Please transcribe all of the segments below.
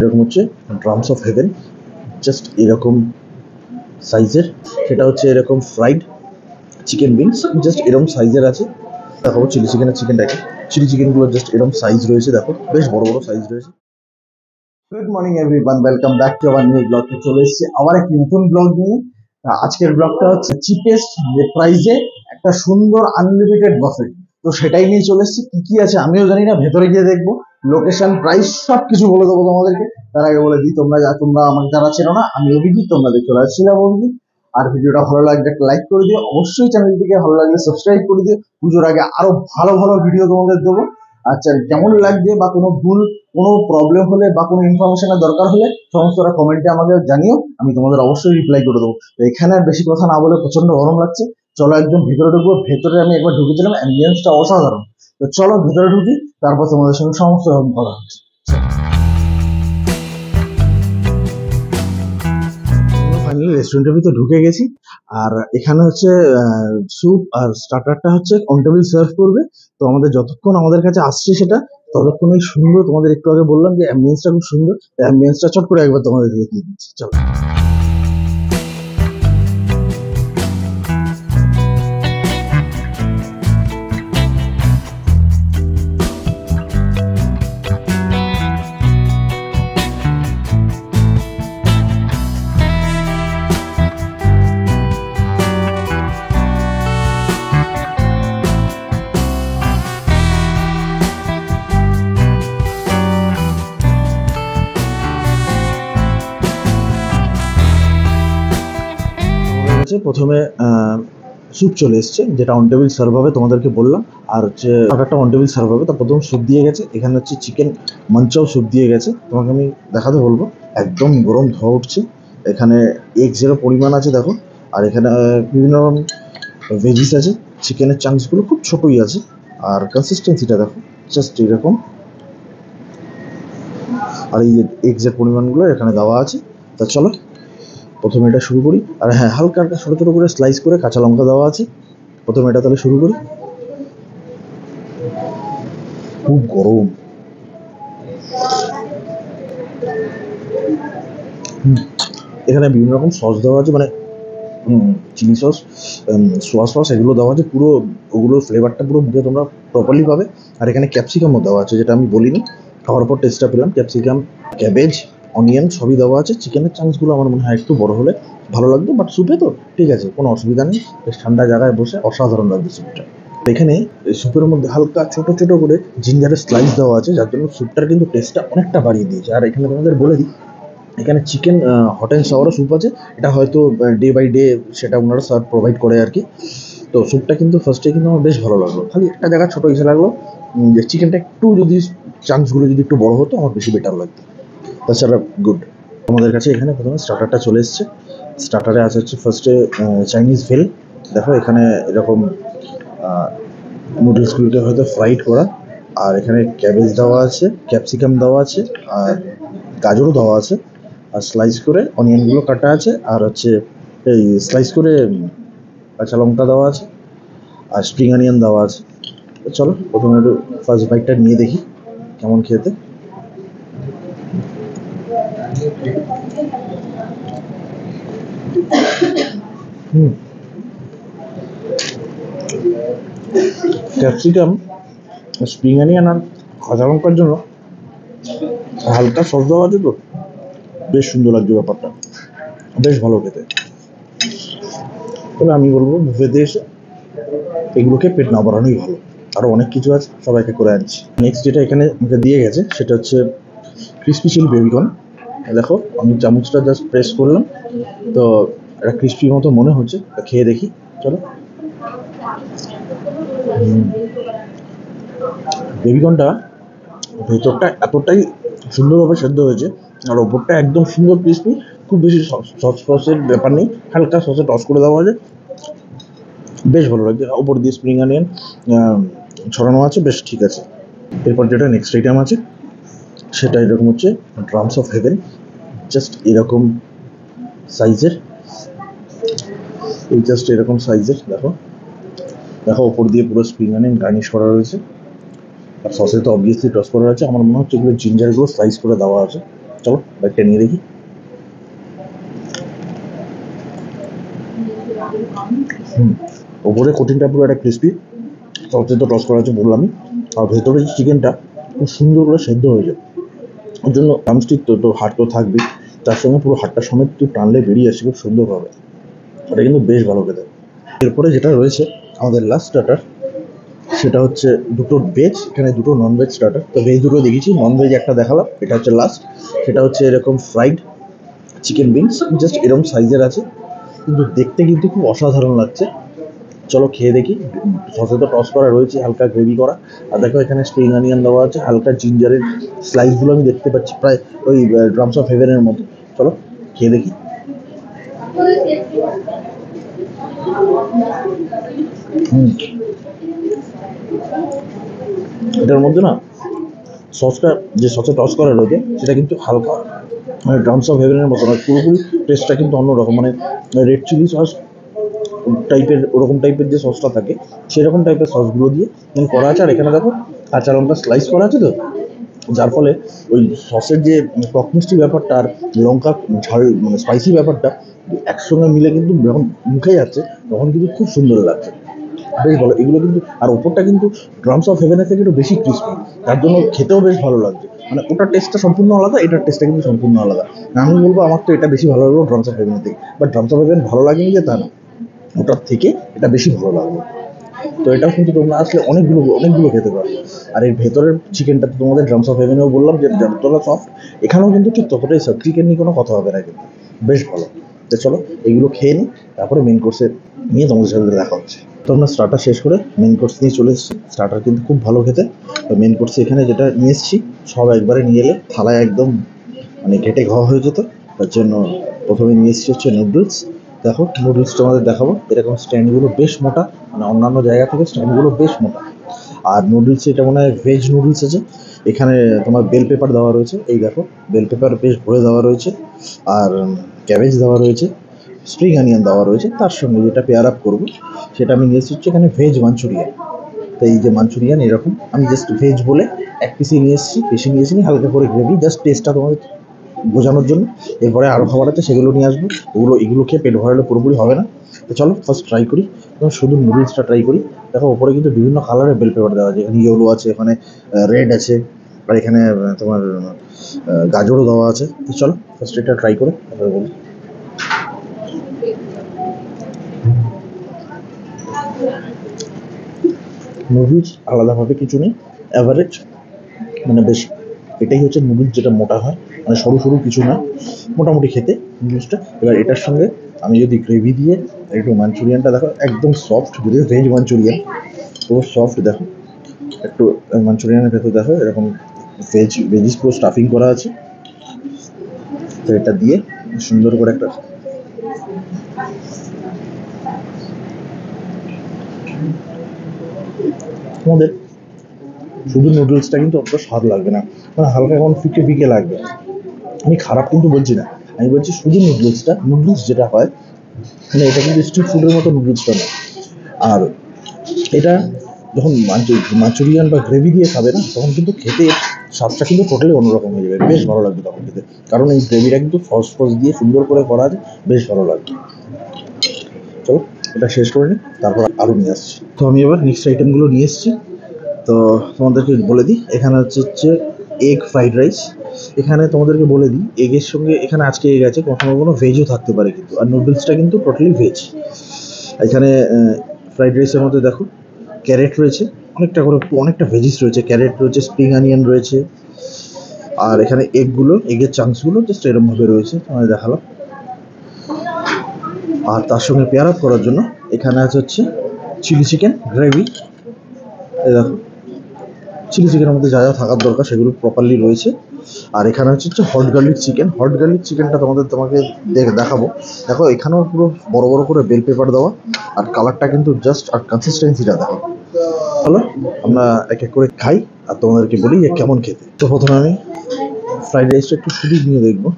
এরকম হচ্ছে drums of haven, just এরকম সাইজের। সেটা হচ্ছে এরকম ফ্রাইড চিকেন উইংস, জাস্ট এরকম সাইজের আছে। দেখো চিলি চিকেনের চিকেনটাকে, চিলি চিকেনগুলো জাস্ট এরকম সাইজ রয়েছে, দেখো বেশ বড় বড় সাইজ রয়েছে। Good morning everyone, welcome back to our new blog. চলে এসেছি আবার একটি নতুন ব্লগ নিয়ে। আজকের ব্লগটা হচ্ছে চিপেস্ট প্রাইসে একটা সুন্দর আনলিমিটেড বাফেট। তো সেটাই নিয়ে চলে এসেছি। কি কি আছে আমিও জানি না, ভেতরে গিয়ে দেখবো। লোকেশন, প্রাইস সবকিছু বলে দেবো তোমাদেরকে। তার আগে বলে দিই, তোমরা আমাকে যারা চেনো না, আমি অভিজিৎ, তোমরা দেখতে পাচ্ছিলাম অভিজিৎ। আর ভিডিওটা ভালো লাগলে একটা লাইক করে দিও, অবশ্যই চ্যানেলটিকে ভালো লাগলে সাবস্ক্রাইব করে দিও। পুজোর আগে আরো ভালো ভালো ভিডিও তোমাদের দেবো। আচ্ছা, কেমন লাগছে বা কোনো ভুল, কোনো প্রবলেম হলে বা কোনো ইনফরমেশনের দরকার হলে সমস্তটা কমেন্টে আমাকে জানিও, আমি তোমাদের অবশ্যই রিপ্লাই করে দেবো। তো এখানে আর বেশি কথা না বলে, প্রচন্ড গরম লাগছে, চলো একদম ভেতরে ঢুকবো। ভেতরে আমি একবার ঢুকেছিলাম, অ্যাম্বিয়েন্সটা অসাধারণ। তো চলো ভেতরে ঢুকি, তারপর তোমাদের সঙ্গে সমস্ত রকম কথা হচ্ছে। ফাইনালি রেস্টুরেন্টের ভিতরে ঢুকে গেছি। আর এখানে হচ্ছে স্যুপ আর স্টার্টারটা হচ্ছে অন টেবিল সার্ভ করবে। তো আমাদের যতক্ষণ আমাদের কাছে আসছে সেটা ততক্ষণই সুন্দর। তোমাদের একটু আগে বললাম যে অ্যাম্বিয়েন্সটা খুব সুন্দর, অ্যাম্বিয়েন্সটা চট করে একবার তোমাদের দিয়ে দিচ্ছি, চলো। প্রথমে স্যুপ চলে এসছে, যেটা অন টেবিল সার্ভ হবে, তোমাদেরকে বললাম। আর হচ্ছে একটা অন টেবিল সার্ভ হবে, তার প্রথম স্যুপ দিয়ে গেছে। এখানে হচ্ছে চিকেন মাঞ্চাও স্যুপ দিয়ে গেছে, তোমাকে আমি দেখাতে বলবো। একদম গরম ধোয়া উঠছে। এখানে এগসেরও পরিমাণ আছে দেখো। আর এখানে বিভিন্ন রকম ভেজিস আছে। চিকেনের চাংসগুলো খুব ছোটই আছে। আর কনসিস্টেন্সিটা দেখো, জাস্ট এরকম। আর এই যে এগসের পরিমাণগুলো এখানে দেওয়া আছে। তা চলো প্রথমে এটা শুরু করি। আর হ্যাঁ, হালকা হালকা ছোটো ছোটো করে স্লাইস করে কাঁচা লঙ্কা দেওয়া আছে। প্রথমে এটা তাহলে শুরু করি। খুব গরম। এখানে বিভিন্ন রকম সস দেওয়া আছে, মানে চিলি সস, সোয়া সস, এগুলো দেওয়া আছে। পুরো ওগুলোর ফ্লেভারটা পুরো মুখে তোমরা প্রপারলি পাবে। আর এখানে ক্যাপসিকামও দেওয়া আছে, যেটা আমি বলিনি, খাওয়ার পর টেস্টটা পেলাম। ক্যাপসিকাম, ক্যাবেজ, অনিয়ন সবই দেওয়া আছে। চিকেনের চাংসগুলো আমার মনে হয় একটু বড় হলে ভালো লাগতো, বাট স্যুপে তো ঠিক আছে, কোনো অসুবিধা নেই। বেশ ঠান্ডা জায়গায় বসে অসাধারণ লাগবে স্যুপটা। এখানে স্যুপের মধ্যে হালকা ছোট ছোট করে জিঞ্জারের স্লাইস দেওয়া আছে, যার জন্য স্যুপটার কিন্তু টেস্টটা অনেকটা বাড়িয়ে দিয়েছে। আর এখানে তোমাদের বলে দিই, এখানে চিকেন হট অ্যান্ড সাওয়ারও স্যুপ আছে। এটা হয়তো ডে বাই ডে সেটা ওনারা সার্ভ প্রোভাইড করে আর কি। তো স্যুপটা কিন্তু ফার্স্টে কিন্তু আমার বেশ ভালো লাগলো। খালি একটা জায়গা ছোটো এসে লাগলো, যে চিকেনটা একটু যদি চান্সগুলো যদি একটু বড় হতো আমার বেশি বেটার লাগতো। তাছাড়া গুড। আমাদের কাছে এখানে প্রথমে স্টার্টারটা চলে এসছে। স্টার্টারে আছে হচ্ছে ফার্স্টে চাইনিজ ভেল। দেখো এখানে এরকম নুডলসগুলোকে হয়তো ফ্রাইড করা। আর এখানে ক্যাবেজ দেওয়া আছে, ক্যাপসিকাম দেওয়া আছে, আর গাজরও দেওয়া আছে। আর স্লাইস করে অনিয়নগুলো কাটা আছে। আর হচ্ছে এই স্লাইস করে কাঁচা লঙ্কা দেওয়া আছে। আর স্প্রিং অনিয়ন দেওয়া আছে। তো চলো প্রথমে একটু ফার্স্ট বাইটটা নিয়ে দেখি কেমন খেতে। ক্যাপসিকাম, স্প্রিং অনিয়ন আর কাঁচা লঙ্কার জন্য হালকা সস দেওয়া আছে, তো বেশ সুন্দর লাগছে ব্যাপারটা, বেশ ভালো খেতে। তবে আমি বলবো বুফেতে এসে এগুলোকে পেট না বাড়ানোই ভালো। আরও অনেক কিছু আছে, সবাইকে করে আনছি। নেক্সট যেটা এখানে আমাকে দিয়ে গেছে সেটা হচ্ছে ক্রিসপি চিলি বেবিকর্ন। দেখো আমি চামচটা জাস্ট প্রেস করলাম, তো একটা ক্রিসপি মতো মনে হচ্ছে। খেয়ে দেখি, চলো। বেবিকর্নটা ভেতরটা এতটাই সুন্দরভাবে সেদ্ধ হয়েছে, আর ওপরটা একদম সুন্দর ক্রিসপি। খুব বেশি সস ফসের ব্যাপার নেই, হালকা সসে টস করে দেওয়া আছে, বেশ ভালো লাগছে। ওপর দিয়ে স্প্রিং অনিয়ন ছড়ানো আছে, বেশ ঠিক আছে। এরপর যেটা নেক্সট আইটেম আছে সেটা এরকম হচ্ছে ড্রামস অফ হেভেন, জাস্ট এরকম সাইজের। এই জাস্ট এরকম সাইজের দেখো। দেখো ওপর দিয়ে পুরো স্প্রিং অনিয়ন গার্নিশ করা রয়েছে। আর সসে তো অবভিয়াসলি টস করা আছে। আমার মনে হচ্ছে এগুলো জিঞ্জারগুলো স্লাইস করে দেওয়া আছে। চলো একটা নিয়ে দেখি। ওপরে কোটিংটা পুরো একটা ক্রিস্পি, সবচেয়ে তো টস করা আছে বললামই। আর ভেতরে চিকেনটা খুব সুন্দর করে সেদ্ধ হয়ে যায়, ওর জন্য ড্রামস্টিক তো হাড় তো থাকবেই, তার সঙ্গে পুরো হাড়টা সমেত তুই টানলে বেরিয়ে আসে খুব সুন্দরভাবে। ওটা কিন্তু বেশ ভালো খেতে। এরপরে যেটা রয়েছে আমাদের লাস্ট স্টার্টার, সেটা হচ্ছে দুটো ভেজ, এখানে দুটো নন ভেজ স্টার্টার। তো ভেজ দুটো দেখেছি, নন ভেজ একটা দেখালাম, এটা হচ্ছে লাস্ট। সেটা হচ্ছে এরকম ফ্রাইড চিকেন উইংস, জাস্ট এরকম সাইজের আছে, কিন্তু দেখতে কিন্তু খুব অসাধারণ লাগছে। চলো খেয়ে দেখি। সসে তো টস করা রয়েছে, হালকা গ্রেভি করা, আর দেখো এখানে স্প্রিং অনিয়ন দেওয়া আছে, হালকা জিঞ্জারের স্লাইসগুলো আমি দেখতে পাচ্ছি, প্রায় ওই ড্রামস অফ হেভেনের মতো। চলো খেয়ে দেখি। এটার মধ্যে না সসটা, যে সসে টস করা রয়েছে সেটা কিন্তু হালকা মানে ড্রামস অফ হেভেনের মতো নয়, পুরোপুরি টেস্টটা কিন্তু অন্যরকম। মানে রেড চিলি সস টাইপের, ওরকম টাইপের যে সসটা থাকে সেরকম টাইপের সসগুলো দিয়ে করা আছে। আর এখানে দেখো কাঁচা লঙ্কা স্লাইস করা আছে, তো যার ফলে ওই সসের যে টক মিষ্টি ব্যাপারটা আর লঙ্কা ঝাল মানে স্পাইসি ব্যাপারটা একসঙ্গে মিলে কিন্তু যখন মুখে যাচ্ছে তখন কিন্তু খুব সুন্দর লাগছে, বেশ ভালো এগুলো কিন্তু। আর ওপরটা কিন্তু ড্রামস অফ হেভেনের থেকে একটু বেশি ক্রিস্পি, তার জন্য খেতেও বেশ ভালো লাগছে। মানে ওটার টেস্টটা সম্পূর্ণ আলাদা, এটার টেস্টটা কিন্তু সম্পূর্ণ আলাদা। আমি বলবো আমার তো এটা বেশি ভালো লাগলো ড্রামস অফ হেভেনের থেকে, বাট ড্রামস অফ হেভেন ভালো লাগেনি যে তা না, ওটার থেকে এটা বেশি ভালো লাগলো। তো এটাও কিন্তু তোমরা আসলে অনেকগুলো অনেকগুলো খেতে পারো। আর এর ভেতরের চিকেনটা তো তোমাদের ড্রামস অফ হেভেনেও বললাম যে যতটা সফট, এখানেও কিন্তু ঠিক ততটাই সফট, চিকেন নিয়ে কোনো কথা হবে না, কিন্তু বেশ ভালো। তো চলো এগুলো খেয়ে নিই, তারপরে মেন কোর্সে নিয়ে তোমাদের সাথে দেখা হচ্ছে। তো আমরা স্টার্টার শেষ করে মেন কোর্স নিয়ে চলে এসেছি। স্টার্টার কিন্তু খুব ভালো খেতে। তো মেন কোর্সে এখানে যেটা নিয়ে এসেছি সব একবারে নিয়ে এলে থালায় একদম মানে ঘেটে খাওয়া হয়ে যেত, তার জন্য প্রথমে নিয়ে এসেছি হচ্ছে নুডলস। দেখো নুডলসটা আমাদের দেখাবো, এরকম স্ট্যান্ডগুলো বেশ মোটা, মানে অন্যান্য জায়গা থেকে স্ট্যান্ডগুলো বেশ মোটা। আর নুডলস এটা মনে হয় ভেজ নুডলস আছে। এখানে তোমার বেল পেপার দেওয়া রয়েছে, এই দেখো বেল পেপার বেশ ভরে দেওয়া রয়েছে, আর ক্যাবেজ দেওয়া রয়েছে, স্প্রিং অনিয়ন দেওয়া রয়েছে। তার সঙ্গে যেটা পেয়ার আপ করবো সেটা আমি নিয়ে এসেছি এখানে ভেজ মাঞ্চুরিয়ান। তো এই যে মাঞ্চুরিয়ান এরকম আমি জাস্ট ভেজ বলে এক পিসই নিয়ে এসেছি, বেশি নিয়ে এসেছি, হালকা করে গ্রেভি, জাস্ট টেস্টটা তোমাদের বোঝানোর জন্য। এরপরে আরও খাবার আছে সেগুলো নিয়ে আসবো, এগুলো খেয়ে পেট ভরালে পুরোপুরি হবে না। তো চলো ফার্স্ট ট্রাই করি, এবং শুধু নুডলসটা ট্রাই করি। দেখো ওপরে কিন্তু বিভিন্ন কালারের বেল পেপার দেওয়া আছে, এখানে ইয়েলো আছে, এখানে রেড আছে, আর এখানে তোমার গাজরও দেওয়া আছে। তো চলো ফার্স্ট এটা ট্রাই করে তারপরে বলি। নুডলস আলাদাভাবে কিছু নেই, অ্যাভারেজ, মানে বেশ এটাই হচ্ছে নুডলস যেটা মোটা হয়, মানে সরু সরু কিছু না, মোটামুটি খেতে নুডলসটা। এবার এটার সঙ্গে আমি যদি গ্রেভি দিয়ে একটু মাঞ্চুরিয়ানটা দেখো একদম সফট, যদিও ভেজ মাঞ্চুরিয়ান পুরো সফট। দেখো একটু মাঞ্চুরিয়ানের ভেতর দেখো এরকম ভেজিস পুরো স্টাফিং করা আছে। তো এটা দিয়ে সুন্দর করে একটা আমাদের শুধু নুডলসটা কিন্তু অতটা স্বাদ লাগবে না, মানে হালকা এখন ফিকে ফিকে লাগবে। আমি খারাপ কিন্তু বলছি না, আমি বলছি শুধু নুডলসটা, নুডলস যেটা হয় মানে এটা কিন্তু স্ট্রিট ফুডের মতো নুডলসটা না। আর এটা যখন মাঞ্চুরিয়ান বা গ্রেভি দিয়ে খাবে না তখন কিন্তু খেতে স্বাদটা কিন্তু টোটালি অন্যরকম হয়ে যাবে, বেশ ভালো লাগবে তখন খেতে, কারণ এই গ্রেভিটা কিন্তু সস ফস দিয়ে সুন্দর করে করা আছে, বেশ ভালো লাগবে। চলো এটা শেষ করে নিই, তারপর আরও নিয়ে আসছি। তো আমি এবার নেক্সট আইটেমগুলো নিয়ে এসেছি। তো তোমাদেরকে বলে দিই, এখানে হচ্ছে এগ ফ্রাইড রাইস। এখানে তোমাদেরকে বলে দিই এগের সঙ্গে এখানে আজকে এগ আছে, কখনো কখনো ভেজও থাকতে পারে কিন্তু, আর নুডলসটা কিন্তু টোটালি ভেজ। এখানে ফ্রাইড রাইসের মধ্যে দেখো ক্যারেট রয়েছে, অনেকটা করে অনেকটা ভেজিস রয়েছে, ক্যারেট রয়েছে, স্প্রিং অনিয়ন রয়েছে, আর এখানে এগের চাংসগুলো জাস্ট এরমভাবে রয়েছে তোমাদের দেখালাম। আর তার সঙ্গে পেয়ার আপ করার জন্য এখানে আছে হচ্ছে চিলি চিকেন গ্রেভি। এই দেখো চিলি চিকেনের মধ্যে যা যা থাকার দরকার সেগুলো প্রপারলি রয়েছে। আর এখানে হচ্ছে hot garlic chicken. Hot garlic চিকেনটা তোমাকে দেখাবো। দেখো এখানেও পুরো বড় বড় করে বেল পেপার দেওয়া, আর কালারটা কিন্তু জাস্ট, আর কনসিস্টেন্সিটা দেখো। চলো আমরা এক এক করে খাই আর তোমাদেরকে বলি যে কেমন খেতে। তো প্রথমে আমি ফ্রাইড রাইসটা একটু শুধু নিয়ে দেখবো,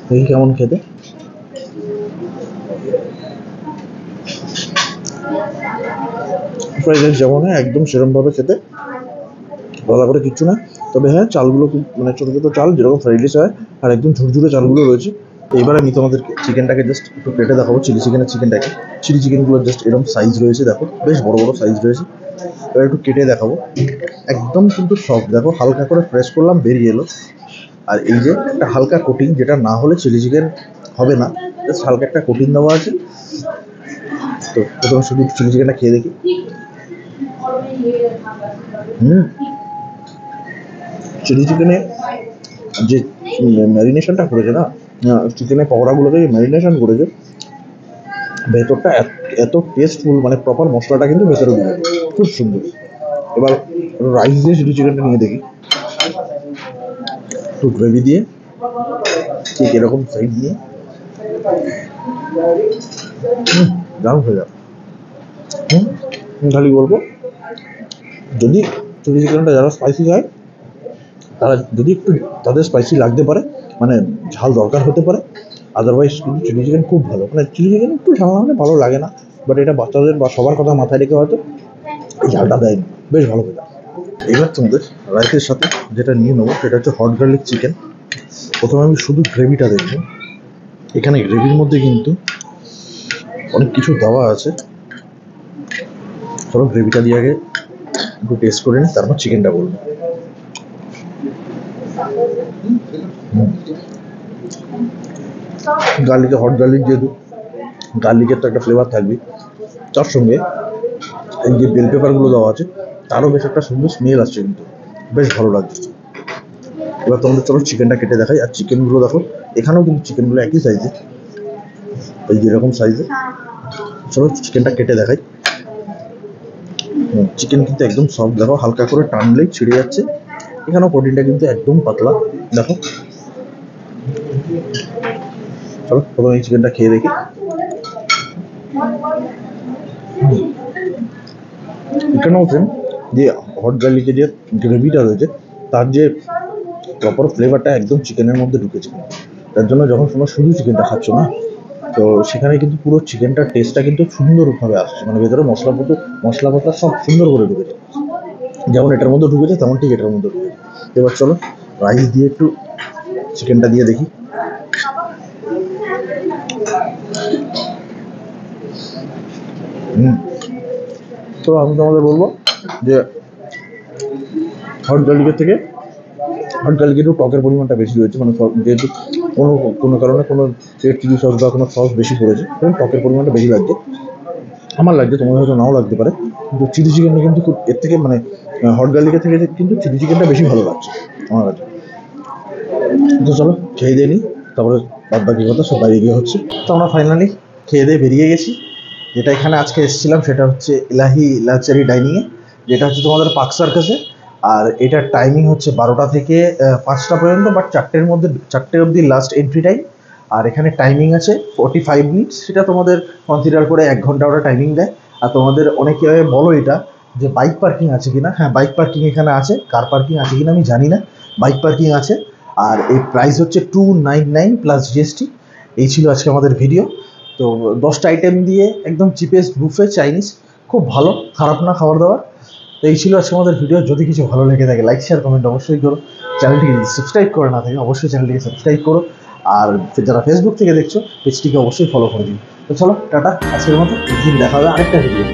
দেখি কেমন খেতে। ফ্রাইড রাইস যেমন হয় একদম সেরকমভাবে খেতে, গলা করে কিচ্ছু না, তবে হ্যাঁ চালগুলো খুব মানে ছোটো ছোটো চাল যেরকম ফ্রাইড রাইস হয়, আর একদম ঝুরঝুরে চালগুলো রয়েছে। তো এবার আমি তোমাদেরকে চিকেনটাকে জাস্ট একটু কেটে দেখাবো, চিলি চিকেনের চিকেনটাকে। চিলি চিকেনগুলো জাস্ট এরকম সাইজ রয়েছে, দেখো বেশ বড় বড় সাইজ রয়েছে। এবার একটু কেটে দেখাবো, একদম কিন্তু সফট, দেখো হালকা করে প্রেস করলাম বেরিয়ে এলো। আর এই যে একটা হালকা কোটিং, যেটা না হলে চিলি চিকেন হবে না, জাস্ট হালকা একটা কোটিং দেওয়া আছে। তো প্রথমে শুধু চিলি চিকেনটা খেয়ে দেখি। চিলি চিকেনে যে ম্যারিনেশনটা করেছে না, চিকেনের পকোড়াগুলোকে ম্যারিনেশন করেছে, ভেতরটা এত টেস্টফুল, মানে প্রপার মশলাটা কিন্তু ভেতরে দিয়ে খুব সুন্দর। এবার রাইস দিয়ে চিলি চিকেনটা নিয়ে দেখি, একটু গ্রেভি দিয়ে ঠিক এরকম সাইড নিয়ে দারুণ হয়ে যাবে। খালি বলবো, যদি চিলি চিকেনটা যারা স্পাইসি খায় তারা যদি একটু তাদের স্পাইসি লাগতে পারে, মানে ঝাল দরকার হতে পারে, আদারওয়াইজ কিন্তু চিলি চিকেন খুব ভালো। মানে চিলি চিকেন একটু ঝাল না হলে ভালো লাগে না, বাট এটা বাচ্চাদের বা সবার কথা মাথায় রেখে হয়তো এই ঝালটা দেয় না, বেশ ভালো খেতে। এবার তোমাদের রাইসের সাথে যেটা নিয়ে নেবো সেটা হচ্ছে হট গার্লিক চিকেন। প্রথমে আমি শুধু গ্রেভিটা দেখবো, এখানে গ্রেভির মধ্যে কিন্তু অনেক কিছু দেওয়া আছে। চলো গ্রেভিটা দিয়ে আগে একটু টেস্ট করে নিই, তারপর চিকেনটা বলবো। গার্লিকে হট গার্লিক, যেহেতু গার্লিকের তো একটা ফ্লেভার থাকবে, তার সঙ্গে এই যে বেল পেপারগুলো দেওয়া আছে তারও বেশ একটা সুন্দর স্মেল আসছে, কিন্তু বেশ ভালো লাগছে। এবার তোমাদের চলো চিকেনটা কেটে দেখাই। আর চিকেনগুলো দেখো, এখানেও কিন্তু চিকেনগুলো একই সাইজে, এই যেরকম সাইজে। চলো চিকেনটা কেটে দেখাই। চিকেন কিন্তু একদম সফট, দেখো হালকা করে টানলেই ছিঁড়ে যাচ্ছে। এখানেও প্রোটিনটা কিন্তু একদম পাতলা, দেখো। চলো প্রথমে এই চিকেনটা খেয়ে দেখি। এখানেও সেম, যে হট গার্লিকের যে গ্রেভিটা রয়েছে তার যে প্রপার ফ্লেভারটা একদম চিকেনের মধ্যে ঢুকেছে। তার জন্য যখন তোমরা শুধু চিকেনটা খাচ্ছ না, তো সেখানে কিন্তু পুরো চিকেনটার টেস্টটা কিন্তু সুন্দরভাবে আসছে, মানে ভেতরে মশলাপাতা সব সুন্দর করে ঢুকেছে, যেমন এটার মধ্যে ঢুকেছে তেমন ঠিক এটার মধ্যে ঢুকেছে। এবার চলো রাইস দিয়ে একটু চিকেনটা দিয়ে দেখি। তো আমি তোমাদের বলবো যে হট গার্লিকের থেকে হট গার্লিকের একটু টকের পরিমাণটা বেশি রয়েছে, মানে যেহেতু কোনো কারণে কোনো চিলি সস বা কোনো সস বেশি পড়েছে, টকের পরিমাণটা বেশি লাগছে, আমার লাগছে, তোমাদের হয়তো নাও লাগতে পারে। কিন্তু চিলি চিকেনটা কিন্তু খুব এর থেকে মানে হট গার্লিকের থেকে কিন্তু চিলি চিকেনটা বেশি ভালো লাগছে আমার কাছে। তো চলো খেয়ে দিয়ে নিই, তারপরে বাদ বাকি কথা সব বাইরে গিয়ে হচ্ছে। তো আমরা ফাইনালি খেয়ে দিয়ে বেরিয়ে গেছি। যেটা এখানে আজকে এসেছিলাম সেটা হচ্ছে ইলাহি লাক্সারি ডাইনিংয়ে, যেটা হচ্ছে তোমাদের পার্ক সার্কাসে। আর এটার টাইমিং হচ্ছে 12টা থেকে 5টা পর্যন্ত, বাট 4টে অবধি লাস্ট এন্ট্রি টাইম। আর এখানে টাইমিং আছে 45 মিনিটস, সেটা তোমাদের কনসিডার করে 1 ঘন্টা ওরা টাইমিং দেয়। আর তোমাদের অনেকে বলো এটা যে বাইক পার্কিং আছে কিনা, হ্যাঁ বাইক পার্কিং এখানে আছে, কার পার্কিং আছে কিনা আমি জানি না, বাইক পার্কিং আছে। আর এই প্রাইস হচ্ছে 299 প্লাস জিএসটি। এই ছিল আজকে আমাদের ভিডিও। তো 10টা আইটেম দিয়ে একদম চিপেস্ট বুফে চাইনিজ, খুব ভালো, খারাপ না খাবার দাবার। তো এই ছিল আজকে আমাদের ভিডিও। যদি কিছু ভালো লেগে থাকে লাইক শেয়ার কমেন্ট অবশ্যই করো। চ্যানেলটিকে যদি সাবস্ক্রাইব করে না থাকে অবশ্যই চ্যানেলটিকে সাবস্ক্রাইব করো। আর যারা ফেসবুক থেকে দেখছো পেজটিকে অবশ্যই ফলো করে দিন। তো চলো টাটা, আজকের মতো একদিন দেখা হবে আরেকটা ভিডিও।